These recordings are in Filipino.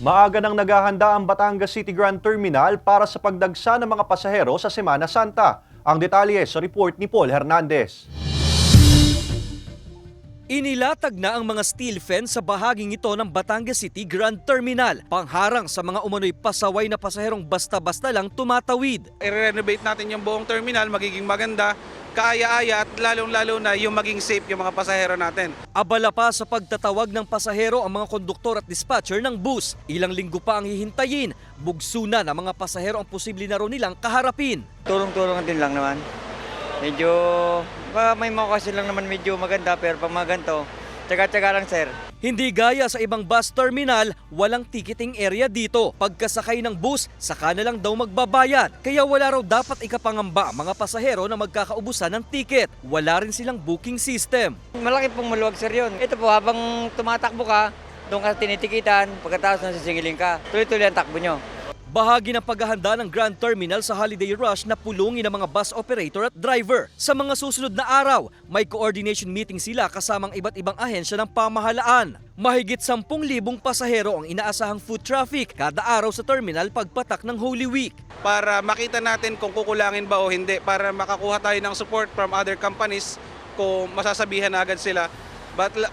Maaga nang naghahanda ang Batangas City Grand Terminal para sa pagdagsa ng mga pasahero sa Semana Santa. Ang detalye sa report ni Paul Hernandez. Inilatag na ang mga steel fence sa bahaging ito ng Batangas City Grand Terminal, pangharang sa mga umano'y pasaway na pasaherong basta-basta lang tumatawid. I-renovate natin yung buong terminal, magiging maganda, kaaya-aya at lalong-lalo na yung maging safe yung mga pasahero natin. Abala pa sa pagtatawag ng pasahero ang mga konduktor at dispatcher ng bus. Ilang linggo pa ang hihintayin. Bugso na ng mga pasahero ang posible na raw nilang kaharapin. Tulong-tulong din lang naman. Medyo, may mga kasi lang naman medyo maganda pero pag mga ganito, tsaga-tsaga lang sir. Hindi gaya sa ibang bus terminal, walang ticketing area dito. Pagkasakay ng bus, saka na lang daw magbabayad. Kaya wala raw dapat ikapangamba ang mga pasahero na magkakaubusan ng ticket. Wala rin silang booking system. Malaki pong maluwag sir yun. Ito po habang tumatakbo ka, doon ka tinitikitan, pagkatapos nasisingilin ka, tuloy-tuloy ang takbo nyo. Bahagi ng paghahanda ng Grand Terminal sa holiday rush na pulungin ng mga bus operator at driver. Sa mga susunod na araw, may coordination meeting sila kasamang iba't ibang ahensya ng pamahalaan. Mahigit 10,000 pasahero ang inaasahang foot traffic kada araw sa terminal pagpatak ng Holy Week. Para makita natin kung kukulangin ba o hindi, para makakuha tayo ng support from other companies kung masasabihan na agad sila.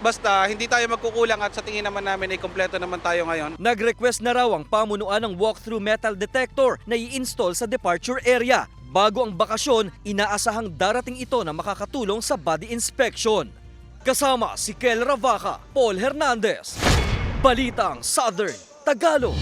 Basta hindi tayo magkukulang at sa tingin naman namin ay kompleto naman tayo ngayon. Nag-request na raw ang pamunuan ng walk-through metal detector na i-install sa departure area. Bago ang bakasyon, inaasahang darating ito na makakatulong sa body inspection. Kasama si Kel Ravaca, Paul Hernandez, Balitang Southern Tagalog.